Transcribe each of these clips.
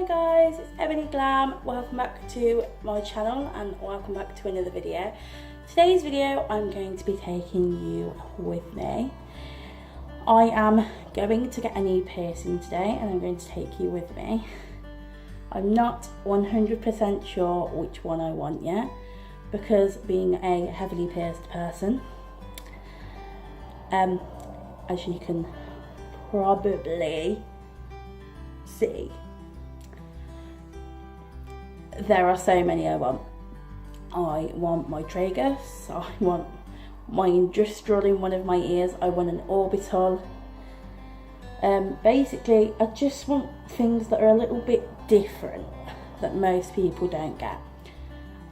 Hi guys, it's Ebony Glam. Welcome back to my channel and welcome back to another video. Today's video I'm going to be taking you with me. I am going to get a new piercing today and I'm going to take you with me. I'm not 100% sure which one I want yet because being a heavily pierced person, as you can probably see, there are so many I want. I want my tragus, I want my industrial in one of my ears, I want an orbital. Basically, I just want things that are a little bit different that most people don't get.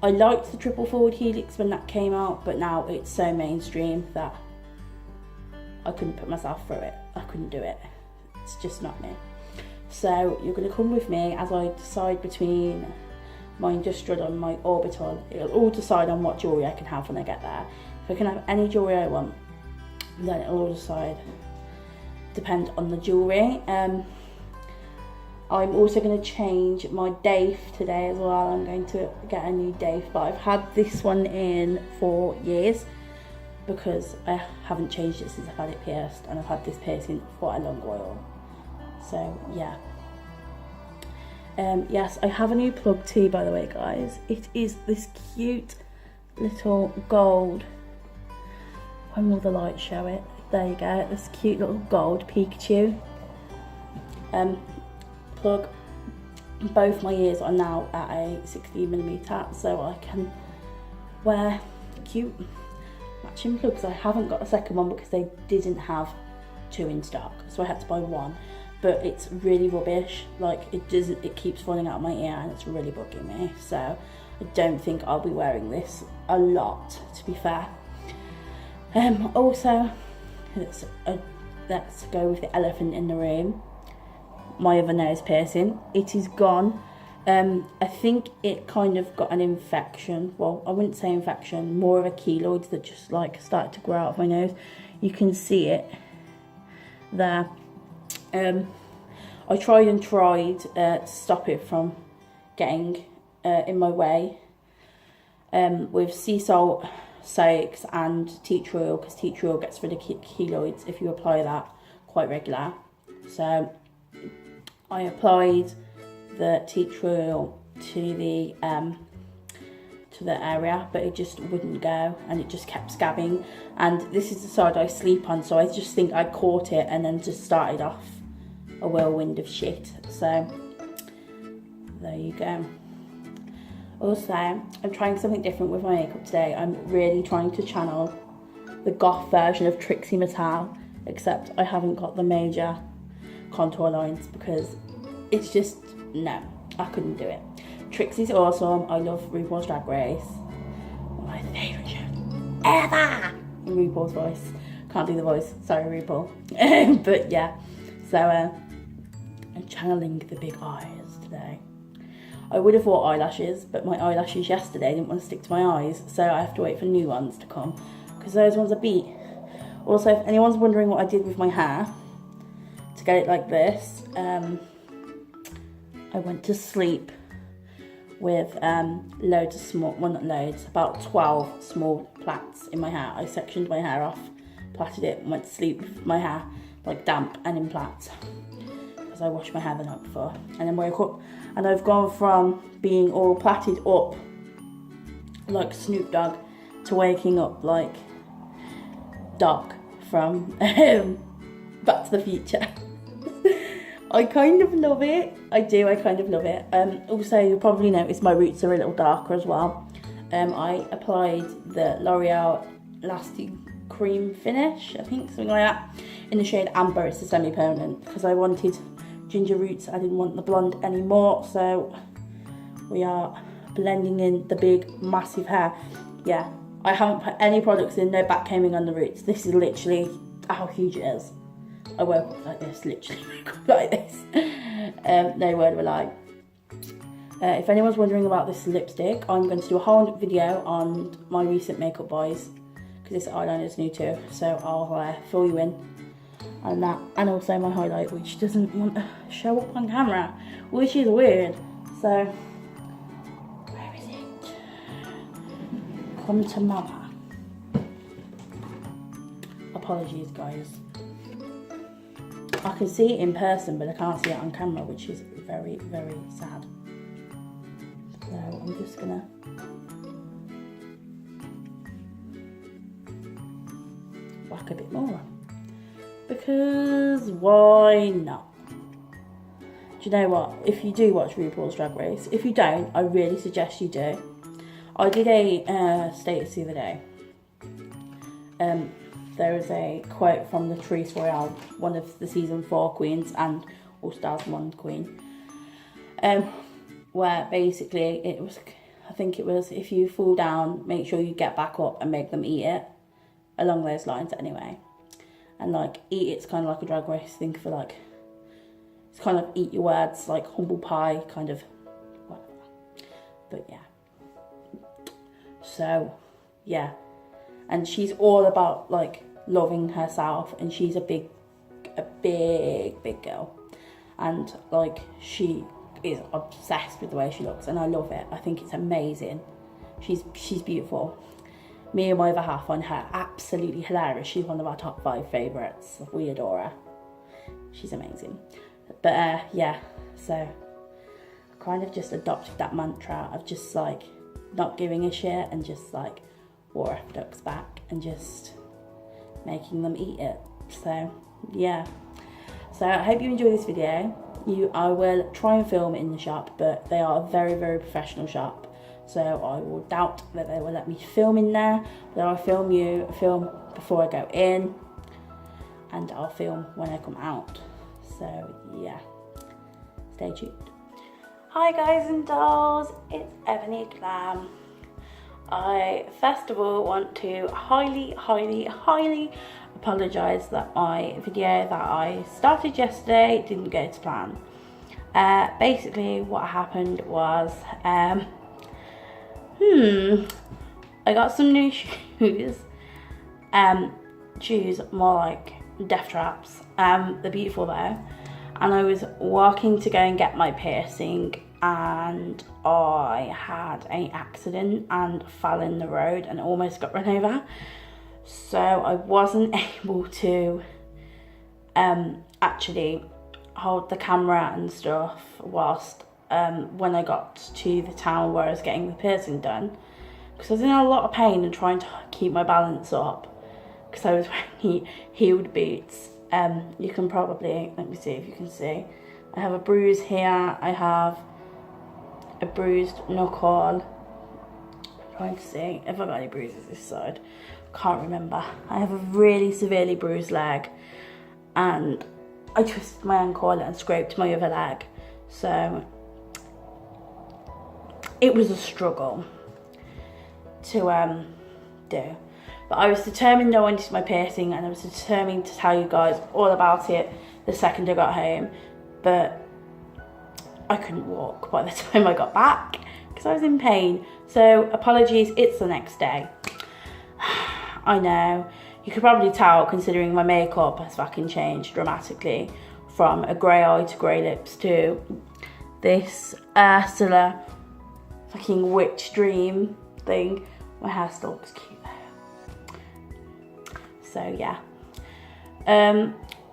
I liked the triple forward helix when that came out, but now it's so mainstream that I couldn't put myself through it. I couldn't do it. It's just not me. So you're going to come with me as I decide between my industrial and my orbital. It'll all decide on what jewellery I can have when I get there. If I can have any jewellery I want, then it'll all depend on the jewellery. I'm also going to change my DAFE today as well. I'm going to get a new DAFE, but I've had this one in for years because I haven't changed it since I've had it pierced, and I've had this piercing for quite a long while. So yeah. Yes, I have a new plug too, by the way, guys. It is this cute little gold. When will the light show it? There you go. This cute little gold Pikachu plug. Both my ears are now at a 16mm, so I can wear cute matching plugs. I haven't got a second one because they didn't have two in stock, so I had to buy one. But it's really rubbish. Like it keeps falling out of my ear and it's really bugging me. So I don't think I'll be wearing this a lot, to be fair. Also, let's go with the elephant in the room. My other nose piercing. It is gone. I think it kind of got an infection. Well, I wouldn't say infection, more of a keloid that just like started to grow out of my nose. You can see it there. I tried to stop it from getting in my way with sea salt soaks and tea tree oil, because tea tree oil gets rid of keloids if you apply that quite regular. So I applied the tea tree oil to the area, but it just wouldn't go and it just kept scabbing. And this is the side I sleep on, so I just think I caught it and then just started off a whirlwind of shit. So there you go. Also, I'm trying something different with my makeup today. I'm really trying to channel the goth version of Trixie Mattel, except I haven't got the major contour lines because it's just, no, I couldn't do it. Trixie's awesome. I love RuPaul's Drag Race. My favourite show ever! In RuPaul's voice. Can't do the voice. Sorry, RuPaul. But yeah. So, I'm channeling the big eyes today. I would have bought eyelashes, but my eyelashes yesterday didn't want to stick to my eyes, so I have to wait for new ones to come, because those ones are beat. Also, if anyone's wondering what I did with my hair to get it like this, I went to sleep with loads of small, well not loads, about 12 small plaits in my hair. I sectioned my hair off, plaited it, and went to sleep with my hair like damp and in plaits, because I washed my hair the night before, and then woke up and I've gone from being all plaited up like Snoop Dogg to waking up like Doc from Back to the Future. I kind of love it. I kind of love it. Also, you'll probably notice my roots are a little darker as well. I applied the L'Oreal Lasting Cream Finish, I think, something like that, in the shade Amber. It's a semi-permanent because I wanted ginger roots. I didn't want the blonde anymore, so we are blending in the big, massive hair. Yeah, I haven't put any products in, no backcombing on the roots. This is literally how huge it is. I woke up like this, literally woke up like this. No word of a lie. If anyone's wondering about this lipstick, I'm going to do a whole video on my recent makeup buys, because this eyeliner is new too, so I'll fill you in and that, and also my highlight, which doesn't want to show up on camera, which is weird. So where is it? Come to mama. Apologies guys, I can see it in person but I can't see it on camera, which is very, very sad. So I'm just gonna whack a bit more, because why not? Do you know what? If you do watch RuPaul's Drag Race, if you don't, I really suggest you do. I did a status the other day. There was a quote from the Tragus Royale, one of the season 4 queens and All Stars 1 queen, where basically it was, I think it was, if you fall down, make sure you get back up and make them eat it, along those lines anyway. And like, eat it's kind of like a Drag Race thing for like, it's kind of eat your words, like humble pie kind of, whatever. But yeah, so yeah, and she's all about like loving herself, and she's a big girl, and like she is obsessed with the way she looks, and I love it. I think it's amazing. She's beautiful. Me and my other half find her absolutely hilarious. She's one of our top 5 favourites. We adore her. She's amazing. But yeah, so I kind of just adopted that mantra of just like not giving a shit and just like water ducks back and just making them eat it. So yeah, so I hope you enjoy this video. I will try and film in the shop, but they are a very, very professional shop, so I will doubt that they will let me film in there. But I'll film before I go in, and I'll film when I come out. So yeah, stay tuned. Hi guys and dolls, it's Ebony Glam. I first of all want to highly apologise that my video that I started yesterday didn't go to plan. Basically what happened was, I got some new shoes. Shoes more like death traps. They're beautiful though. And I was walking to go and get my piercing, and I had an accident and fell in the road and almost got run over. So I wasn't able to actually hold the camera and stuff whilst when I got to the town where I was getting the piercing done, because I was in a lot of pain and trying to keep my balance up because I was wearing heeled boots. You can probably, let me see if you can see, I have a bruise here, I have a bruised knuckle. I'm trying to see if I've got any bruises this side. Can't remember. I have a really severely bruised leg, and I twisted my ankle and scraped my other leg. So it was a struggle to do. But I was determined I wanted my piercing, and I was determined to tell you guys all about it the second I got home. But I couldn't walk by the time I got back because I was in pain. So apologies, it's the next day. I know, you could probably tell considering my makeup has fucking changed dramatically from a grey eye to grey lips to this Ursula fucking witch dream thing. My hair still looks cute though. So yeah.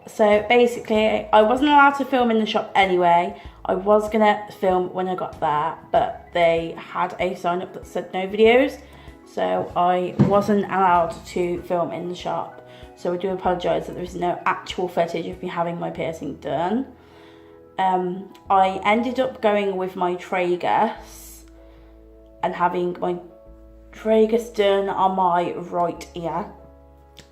So basically I wasn't allowed to film in the shop anyway. I was gonna film when I got there, but they had a sign up that said no videos, so I wasn't allowed to film in the shop. So I do apologise that there is no actual footage of me having my piercing done. I ended up going with my tragus and having my tragus done on my right ear.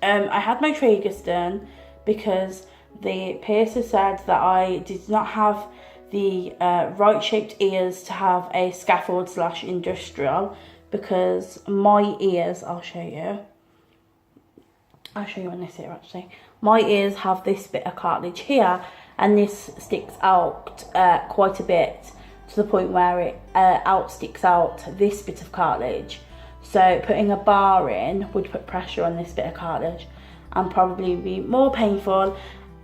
I had my tragus done because the piercer said that I did not have the right shaped ears to have a scaffold / industrial, because my ears, I'll show you on this here actually, my ears have this bit of cartilage here, and this sticks out quite a bit to the point where it sticks out this bit of cartilage. So putting a bar in would put pressure on this bit of cartilage, and probably be more painful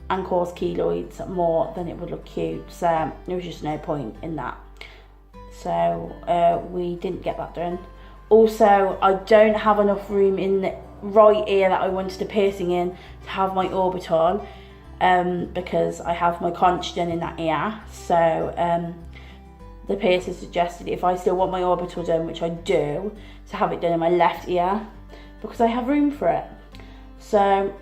and cause keloids more than it would look cute. So there was just no point in that. So we didn't get that done. Also, I don't have enough room in the right ear that I wanted a piercing in to have my orbital, because I have my conch done in that ear. So the piercer suggested if I still want my orbital done, which I do, to have it done in my left ear because I have room for it. So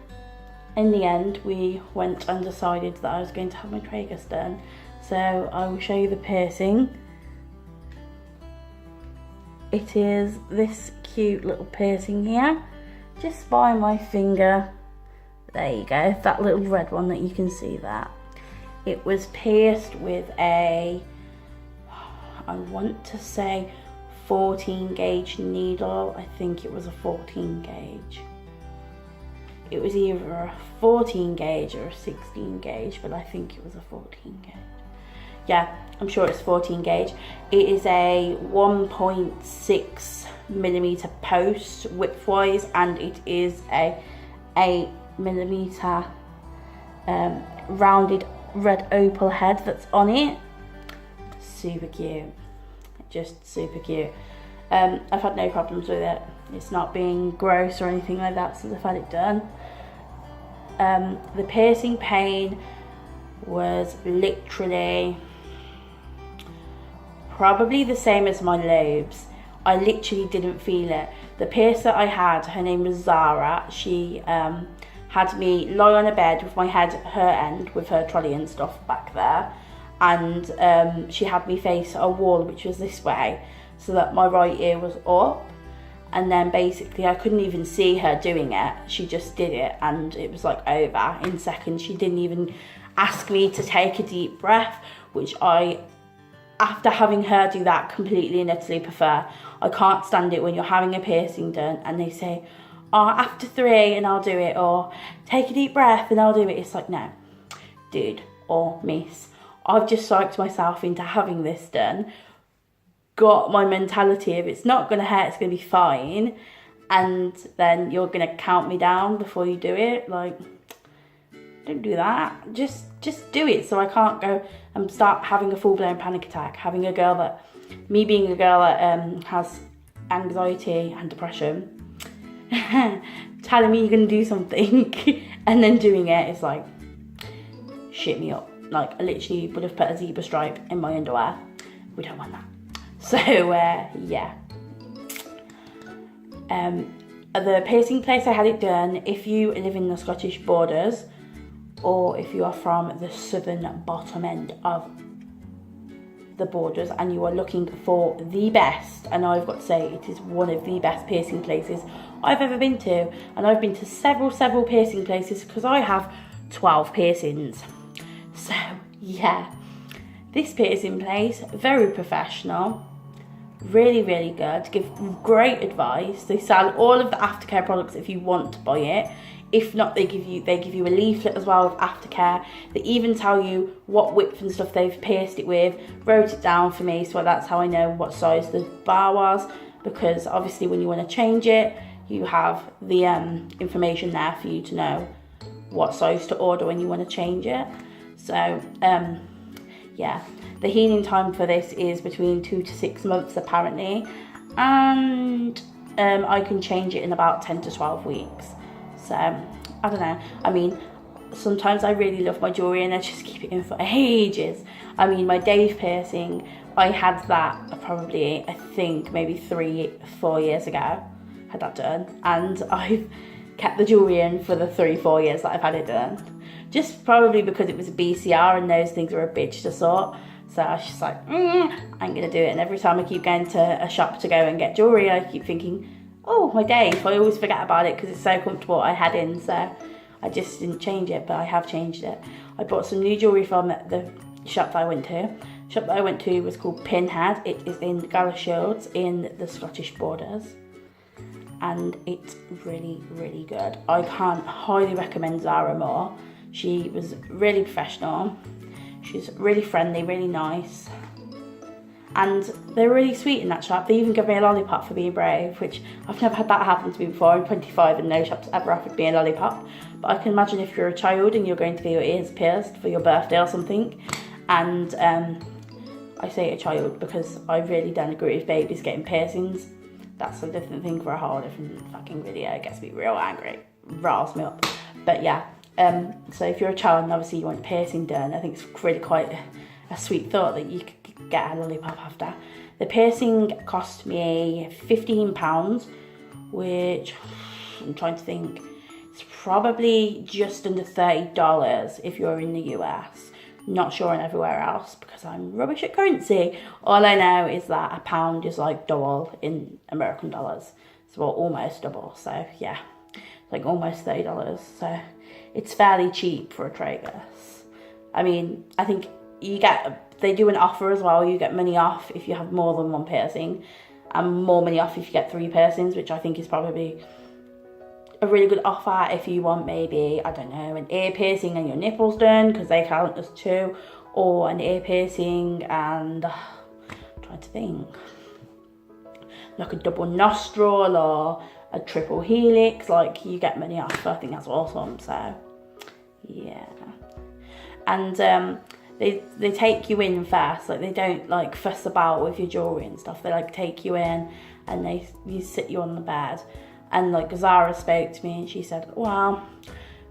in the end, we went and decided that I was going to have my tragus done. So I will show you the piercing. It is this cute little piercing here, just by my finger. There you go, that little red one that you can see there. It was pierced with a, I want to say 14 gauge needle. I think it was a 14 gauge. It was either a 14 gauge or a 16 gauge, but I think it was a 14 gauge. Yeah, I'm sure it's 14 gauge. It is a 1.6 millimeter post width-wise, and it is a 8 millimeter rounded red opal head that's on it. Super cute, just super cute. I've had no problems with it. It's not being gross or anything like that since I've had it done. The piercing pain was literally probably the same as my lobes. I literally didn't feel it. The piercer I had, her name was Zara, she had me lie on a bed with my head her end with her trolley and stuff back there, and she had me face a wall which was this way so that my right ear was up, and then basically I couldn't even see her doing it. She just did it and it was like over in seconds. She didn't even ask me to take a deep breath, which I, after having her do that, completely and utterly prefer. I can't stand it when you're having a piercing done and they say, oh, after 3 and I'll do it, or take a deep breath and I'll do it. It's like, no, dude or miss, I've just psyched myself into having this done, got my mentality of it's not going to hurt, it's going to be fine, and then you're going to count me down before you do it. Like, don't do that. Just do it so I can't go and start having a full-blown panic attack. Having a girl that, me being a girl that has anxiety and depression, telling me you're going to do something and then doing it is like, shit me up. Like, I literally would have put a zebra stripe in my underwear. We don't want that. So, yeah. The piercing place I had it done, if you live in the Scottish borders, or if you are from the southern bottom end of the borders and you are looking for the best, and I've got to say it is one of the best piercing places I've ever been to, and I've been to several piercing places because I have 12 piercings. So yeah, this piercing place, very professional, really good, give great advice. They sell all of the aftercare products if you want to buy it. If not, they give you a leaflet as well with aftercare. They even tell you what width and stuff they've pierced it with, wrote it down for me, so that's how I know what size the bar was, because obviously when you want to change it, you have the information there for you to know what size to order when you want to change it. So yeah, the healing time for this is between 2 to 6 months apparently, and I can change it in about 10 to 12 weeks. So, I don't know. I mean, sometimes I really love my jewellery and I just keep it in for ages. I mean, my Dave piercing, I had that probably, I think, maybe 3-4 years ago. Had that done. And I've kept the jewellery in for the 3-4 years that I've had it done. Just probably because it was a BCR and those things are a bitch to sort. So I was just like, I ain't going to do it. And every time I keep going to a shop to go and get jewellery, I keep thinking, oh, my Dave. I always forget about it because it's so comfortable I had in, so I just didn't change it, but I have changed it. I bought some new jewellery from the shop that I went to. The shop that I went to was called Pinhead. It is in Galashiels in the Scottish borders, and it's really good. I can't highly recommend Zara more. She was really professional. She's really friendly, really nice, and they're really sweet in that shop. They even give me a lollipop for being brave, which I've never had that happen to me before. I'm 25 and no shop's ever offered me a lollipop. But I can imagine if you're a child and you're going to get your ears pierced for your birthday or something, and I say a child because I really don't agree with babies getting piercings. That's a different thing for a whole different fucking video. It gets me real angry, riles me up. But yeah, so if you're a child and obviously you want piercing done, I think it's really quite a sweet thought that you could get a lollipop after. The piercing cost me £15, which I'm trying to think, it's probably just under $30 if you're in the US. Not sure on everywhere else because I'm rubbish at currency. All I know is that a pound is like double in American dollars. So almost double. So yeah, like almost $30. So it's fairly cheap for a Tragus. I mean, I think they do an offer as well. You get money off if you have more than one piercing, and more money off if you get 3 piercings, which I think is probably a really good offer if you want maybe, I don't know, an ear piercing and your nipples done, because they count as 2, or an ear piercing and I'm trying to think, like a double nostril or a triple helix. Like, you get money off. I think that's awesome. So yeah, and they take you in first. Like, they don't like fuss about with your jewelry and stuff. They like take you in and you sit you on the bed. And like Zara spoke to me and she said, well,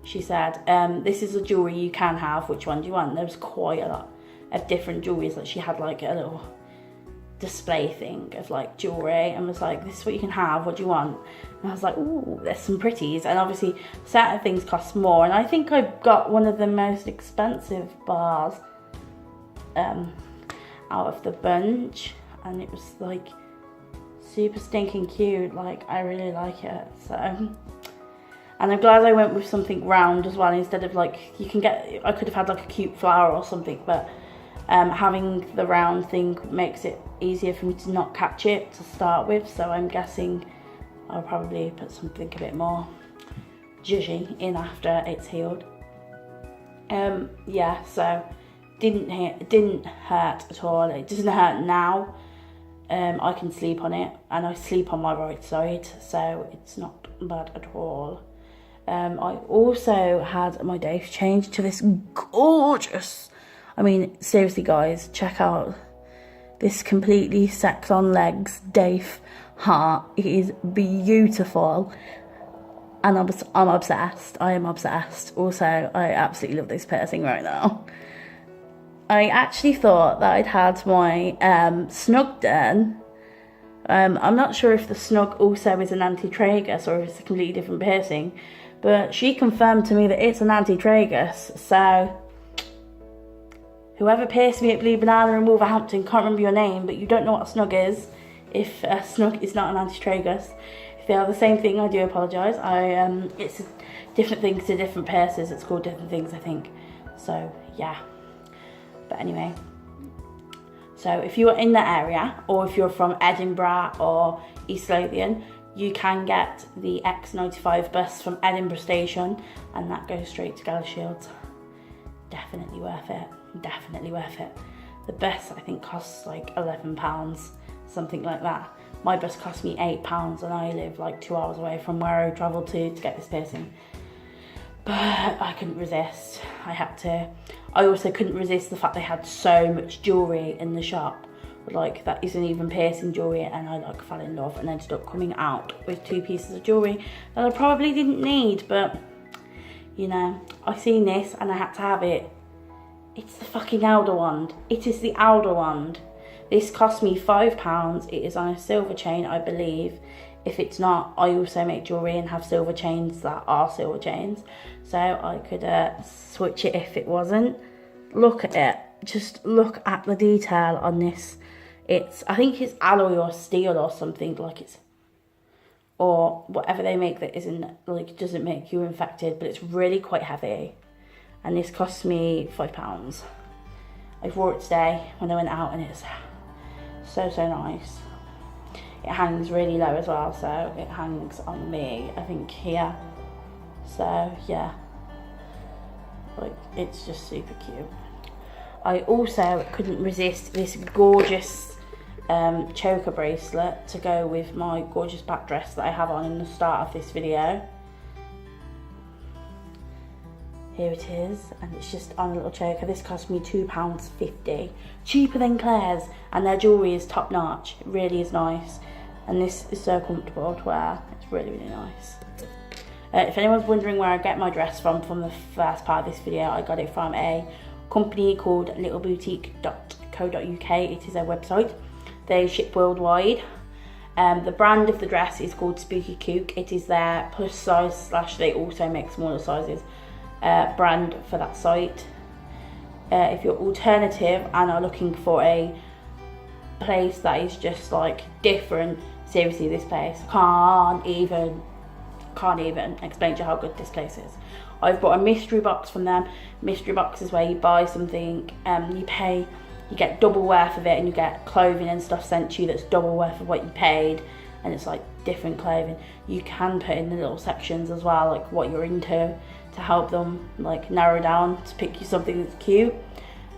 this is a jewelry you can have, which one do you want? There was quite a lot of different jewelries. Like, she had like a little display thing of like jewelry and was like, this is what you can have, what do you want? And I was like, ooh, there's some pretties. And obviously certain things cost more, and I think I got one of the most expensive bars out of the bunch, and it was like super stinking cute. Like, I really like it. So, and I'm glad I went with something round as well, instead of like, I could have had like a cute flower or something, but having the round thing makes it easier for me to not catch it to start with. So I'm guessing I'll probably put something a bit more judgy in after it's healed. Yeah, so it didn't hurt at all. It doesn't hurt now. I can sleep on it, and I sleep on my right side, so it's not bad at all. I also had my Dave changed to this gorgeous, I mean, seriously guys, check out this completely sex on legs Dave heart. It is beautiful, and I'm obsessed. I am obsessed. Also, I absolutely love this piercing right now. I actually thought that I'd had my snug done. I'm not sure if the snug also is an anti-tragus or if it's a completely different piercing, but she confirmed to me that it's an anti-tragus. So whoever pierced me at Blue Banana in Wolverhampton, can't remember your name, but you don't know what a snug is if a snug is not an anti-tragus. If they are the same thing, I do apologise. It's different things to different piercers. It's called different things, I think. So yeah. But anyway, so if you're in the area, or if you're from Edinburgh or East Lothian, you can get the X95 bus from Edinburgh Station, and that goes straight to Galashiels. Definitely worth it. Definitely worth it. The bus, I think, costs like £11, something like that. My bus cost me £8, and I live like 2 hours away from where I travelled to get this piercing. But I couldn't resist. I had to. I also couldn't resist the fact they had so much jewellery in the shop. Like, that isn't even piercing jewellery, and I like fell in love and ended up coming out with 2 pieces of jewellery that I probably didn't need, but you know, I seen this and I had to have it. It's the fucking Elder Wand. It is the Elder Wand. This cost me £5. It is on a silver chain, I believe. If it's not, I also make jewellery and have silver chains that are silver chains, so I could switch it if it wasn't. Look at it. Just look at the detail on this. I think it's alloy or steel or something, like it's, or whatever they make that isn't, like, doesn't make you infected, but it's really quite heavy. And this cost me £5. I wore it today when I went out, and it's so nice. It hangs really low as well, so it hangs on me, I think, here. So yeah, like, it's just super cute. I also couldn't resist this gorgeous choker bracelet to go with my gorgeous black dress that I have on in the start of this video. Here it is, and it's just on a little choker. This cost me £2.50, cheaper than Claire's, and their jewellery is top notch. It really is nice, and this is so comfortable to wear. It's really, really nice. If anyone's wondering where I get my dress from the first part of this video, I got it from a company called littleboutique.co.uk. It is their website. They ship worldwide. The brand of the dress is called Spooky Kook. It is their plus size / they also make smaller sizes brand for that site. If you're alternative and are looking for a place that is just like different, seriously, this place can't even explain to you how good this place is. I've bought a mystery box from them. Mystery box is where you buy something, you get double worth of it, and you get clothing and stuff sent to you that's double worth of what you paid, and it's like different clothing. You can put in the little sections as well, like what you're into, to help them like narrow down to pick you something that's cute.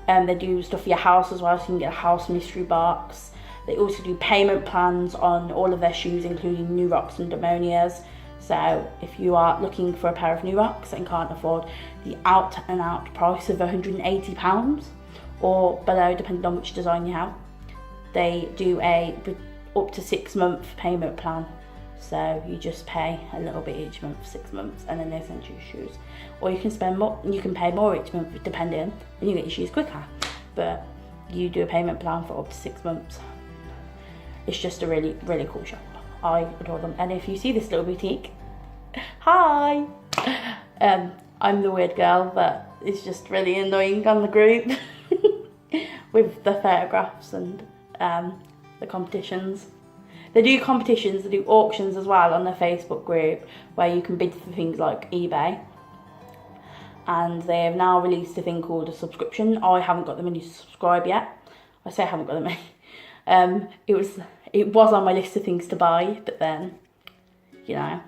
They do stuff for your house as well, so you can get a house mystery box. They also do payment plans on all of their shoes, including Nurox and Demonias. So if you are looking for a pair of Nurox and can't afford the out and out price of £180 or below, depending on which design you have, they do a up to 6 month payment plan. So you just pay a little bit each month for 6 months, and then they send you shoes. Or you can spend more, you can pay more each month depending, and you get your shoes quicker. But you do a payment plan for up to 6 months. It's just a really, really cool shop. I adore them. And if you see this little boutique, hi! I'm the weird girl that is just really annoying on the group with the photographs and the competitions. They do competitions, they do auctions as well on their Facebook group where you can bid for things like eBay. And they have now released a thing called a subscription. I haven't got the money to subscribe yet. I say I haven't got the money. It was on my list of things to buy, but then, you know,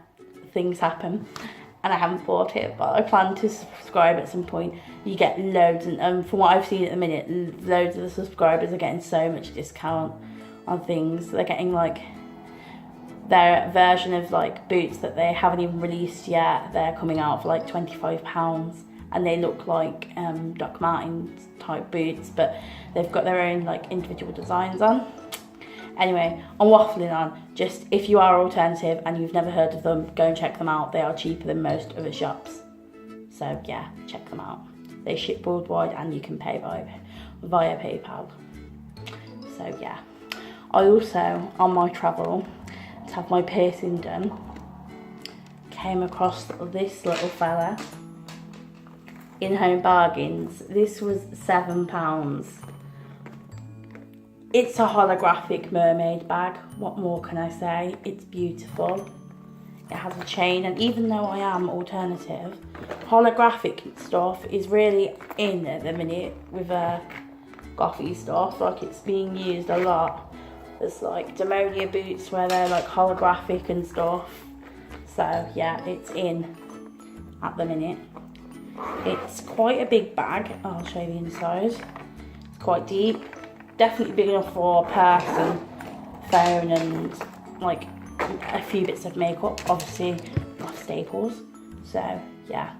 things happen and I haven't bought it, but I plan to subscribe at some point. You get loads, and from what I've seen at the minute, loads of the subscribers are getting so much discount on things. They're getting like their version of like boots that they haven't even released yet. They're coming out for like £25, and they look like Doc Martens type boots, but they've got their own like individual designs on. Anyway, I'm waffling on. Just if you are alternative and you've never heard of them, go and check them out. They are cheaper than most other shops. So yeah, check them out. They ship worldwide and you can pay via PayPal. So yeah. I also, on my travel to have my piercing done, came across this little fella in Home Bargains. This was £7. It's a holographic mermaid bag. What more can I say? It's beautiful. It has a chain, and even though I am alternative, holographic stuff is really in at the minute with gothy stuff. Like, it's being used a lot. There's like Demonia boots where they're like holographic and stuff. So yeah, it's in at the minute. It's quite a big bag. I'll show you the inside. It's quite deep. Definitely big enough for a purse and phone and like a few bits of makeup. Obviously, not staples. So yeah.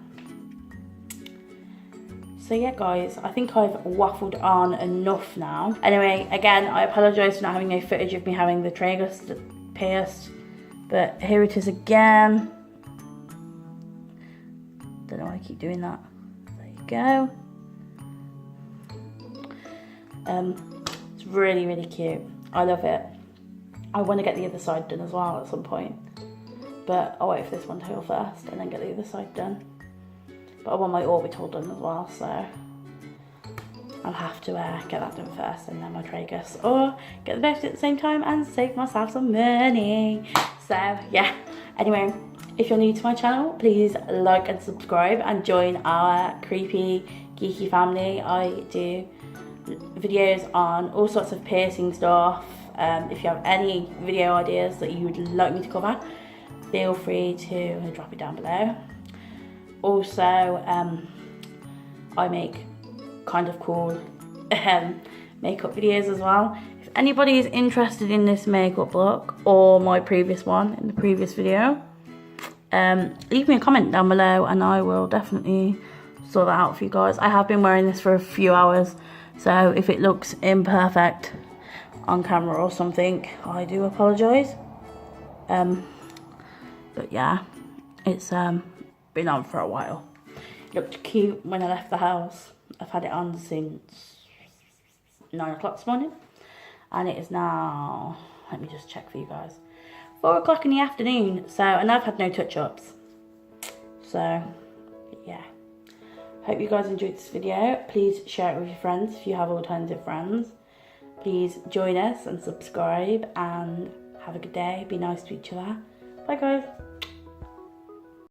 So yeah, guys, I think I've waffled on enough now. Anyway, again, I apologise for not having no footage of me having the tragus pierced, but here it is again. Don't know why I keep doing that. There you go. It's really, really cute. I love it. I want to get the other side done as well at some point, but I'll wait for this one to heal first and then get the other side done. But I want my orbital done as well, so I'll have to get that done first and then my tragus, or get the both at the same time and save myself some money. So yeah, anyway, if you're new to my channel, please like and subscribe and join our creepy geeky family. I do videos on all sorts of piercing stuff. If you have any video ideas that you would like me to cover, feel free to drop it down below. Also, I make kind of cool makeup videos as well. If anybody is interested in this makeup look or my previous one in the previous video, leave me a comment down below and I will definitely sort that out for you guys. I have been wearing this for a few hours, so if it looks imperfect on camera or something, I do apologise. But yeah, it's been on for a while. It looked cute when I left the house. I've had it on since 9 o'clock this morning, and it is now, let me just check for you guys, 4 o'clock in the afternoon. So, and I've had no touch-ups. So yeah, hope you guys enjoyed this video. Please share it with your friends if you have alternative friends. Please join us and subscribe, and have a good day. Be nice to each other. Bye guys.